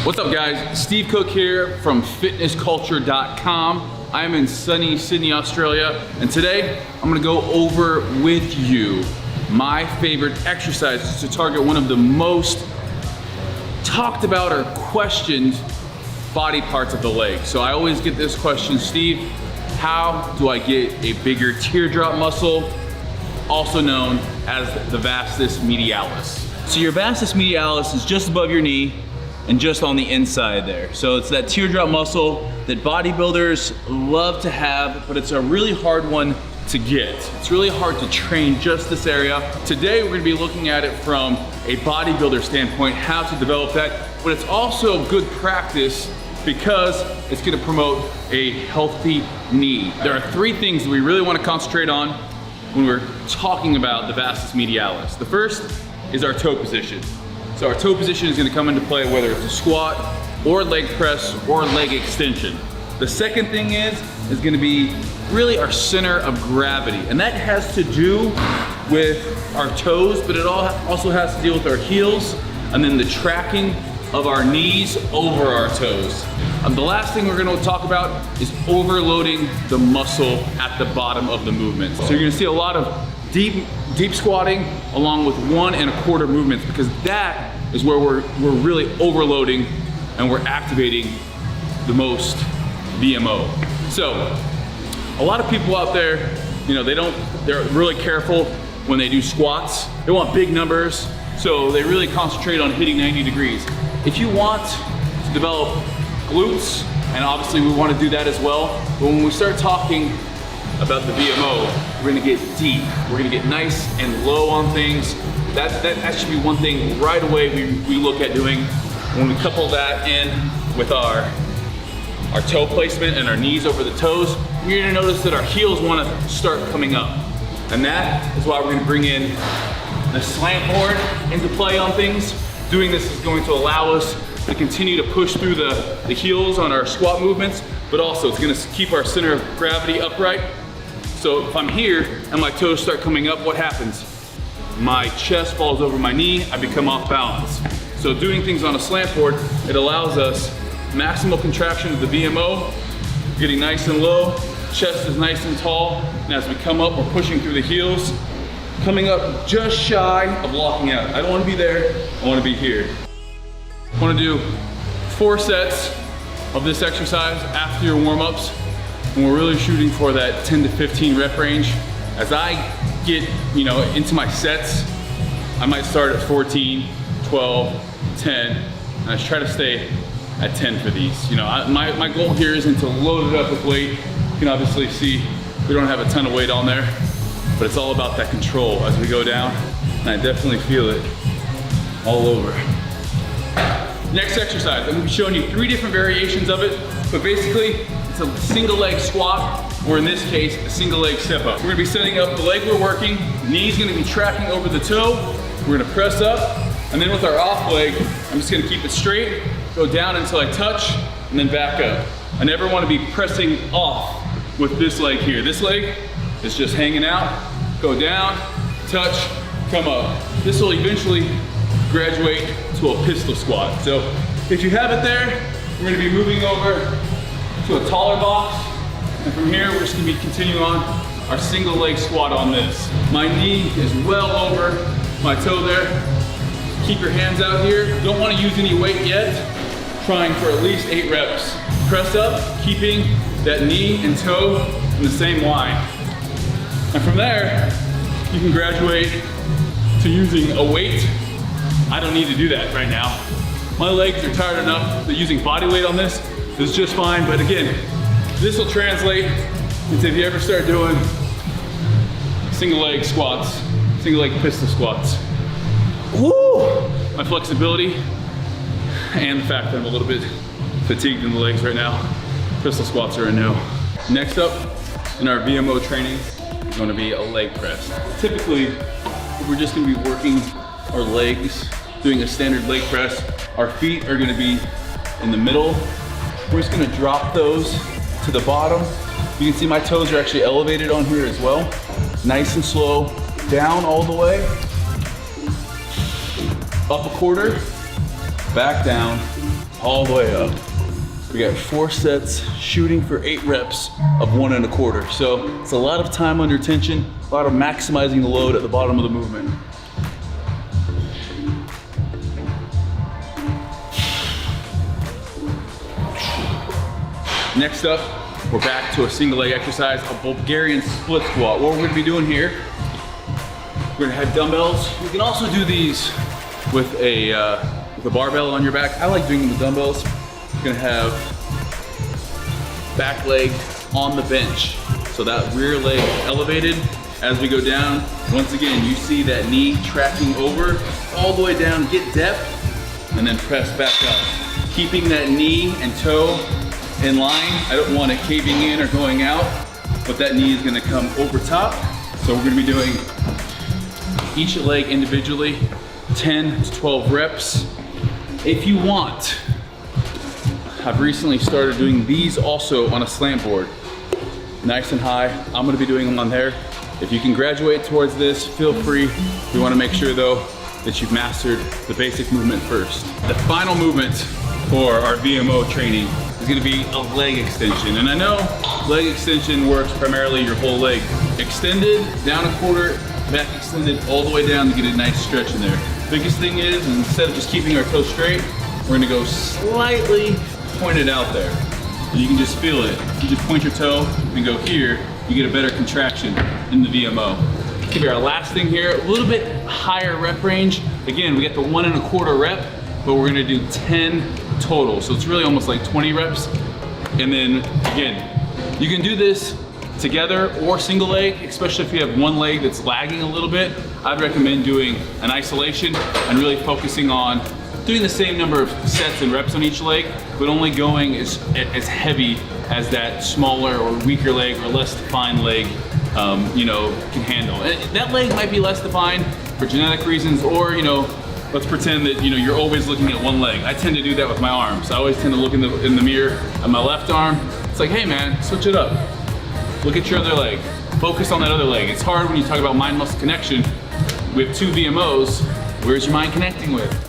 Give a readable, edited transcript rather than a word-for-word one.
What's up guys? Steve Cook here from fitnessculture.com. I'm in sunny Sydney, Australia, and today I'm gonna go over with you my favorite exercises to target one of the most talked about or questioned body parts of the leg. So I always get this question, Steve, how do I get a bigger teardrop muscle, also known as the vastus medialis? So your vastus medialis is just above your knee and just on the inside there. So it's that teardrop muscle that bodybuilders love to have, but it's a really hard one to get. It's really hard to train just this area. Today we're gonna be looking at it from a bodybuilder standpoint, how to develop that, but it's also good practice because it's gonna promote a healthy knee. There are three things that we really wanna concentrate on when we're talking about the vastus medialis. The first is our toe position. So our toe position is gonna come into play whether it's a squat or leg press or leg extension. The second thing is gonna be really our center of gravity. And that has to do with our toes, but it also has to deal with our heels and then the tracking of our knees over our toes. The last thing we're gonna talk about is overloading the muscle at the bottom of the movement. So you're gonna see a lot of deep squatting along with 1 1/4 movements because that is where we're really overloading and we're activating the most VMO. So a lot of people out there, you know, they're really careful when they do squats. They want big numbers, so they really concentrate on hitting 90 degrees. If you want to develop glutes, and obviously we want to do that as well, but when we start talking about the VMO, we're gonna get deep. We're gonna get nice and low on things. That should be one thing right away we look at doing. When we couple that in with our toe placement and our knees over the toes, you're gonna notice that our heels wanna start coming up. And that is why we're gonna bring in the slant board into play on things. Doing this is going to allow us to continue to push through the heels on our squat movements, but also it's gonna keep our center of gravity upright. So if I'm here and my toes start coming up, what happens? My chest falls over my knee, I become off balance. So doing things on a slant board, it allows us maximal contraction of the VMO, getting nice and low, chest is nice and tall, and as we come up, we're pushing through the heels, coming up just shy of locking out. I don't wanna be there, I wanna be here. I wanna do 4 sets of this exercise after your warm-ups, and we're really shooting for that 10 to 15 rep range. As I get, you know, into my sets, I might start at 14, 12, 10, and I try to stay at 10 for these. You know, my goal here isn't to load it up with weight. You can obviously see we don't have a ton of weight on there, but it's all about that control as we go down, and I definitely feel it all over. Next exercise, I'm gonna be showing you 3 different variations of it, but basically it's a single leg squat, or in this case, a single leg step up. We're gonna be setting up the leg we're working, knee's gonna be tracking over the toe, we're gonna press up, and then with our off leg, I'm just gonna keep it straight, go down until I touch, and then back up. I never wanna be pressing off with this leg here. This leg is just hanging out, go down, touch, come up. This will eventually graduate to a pistol squat. So if you have it there, we're gonna be moving over to a taller box. And from here, we're just gonna be continuing on our single leg squat on this. My knee is well over my toe there. Keep your hands out here. Don't wanna use any weight yet. Trying for at least 8 reps. Press up, keeping that knee and toe in the same line. And from there, you can graduate to using a weight. I don't need to do that right now. My legs are tired enough that using body weight on this is just fine, but again, this will translate into if you ever start doing single leg squats, single leg pistol squats. Woo! My flexibility and the fact that I'm a little bit fatigued in the legs right now, pistol squats are a no. Next up in our VMO training is gonna be a leg press. Typically, we're just gonna be working our legs, doing a standard leg press. Our feet are gonna be in the middle. We're just gonna drop those to the bottom. You can see my toes are actually elevated on here as well. Nice and slow, down all the way, up a quarter, back down, all the way up. We got 4 sets, shooting for 8 reps of 1 1/4. So it's a lot of time under tension, a lot of maximizing the load at the bottom of the movement. Next up, we're back to a single leg exercise, a Bulgarian split squat. What we're gonna be doing here, we're gonna have dumbbells. You can also do these with a barbell on your back. I like doing them with dumbbells. You're gonna have back leg on the bench. So that rear leg elevated as we go down. Once again, you see that knee tracking over all the way down, get depth, and then press back up. Keeping that knee and toe in line. I don't want it caving in or going out, but that knee is gonna come over top. So we're gonna be doing each leg individually, 10 to 12 reps. If you want, I've recently started doing these also on a slant board. Nice and high, I'm gonna be doing them on there. If you can graduate towards this, feel free. We wanna make sure though that you've mastered the basic movement first. The final movement for our VMO training is gonna be a leg extension. And I know leg extension works primarily your whole leg. Extended, down 1/4, back extended all the way down to get a nice stretch in there. Biggest thing is, instead of just keeping our toes straight, we're gonna go slightly pointed out there. And you can just feel it. You just point your toe and go here, you get a better contraction in the VMO. Give you our last thing here, a little bit higher rep range. Again, we get the 1 1/4 rep, but we're gonna do 10 total. So it's really almost like 20 reps. And then again, you can do this together or single leg, especially if you have one leg that's lagging a little bit. I'd recommend doing an isolation and really focusing on doing the same number of sets and reps on each leg, but only going as heavy as that smaller or weaker leg or less defined leg can handle. And that leg might be less defined for genetic reasons, or let's pretend that you're always looking at one leg. I tend to do that with my arms. I always tend to look in the mirror at my left arm. It's like, hey man, switch it up. Look at your other leg. Focus on that other leg. It's hard when you talk about mind-muscle connection. We have 2 VMOs. Where's your mind connecting with?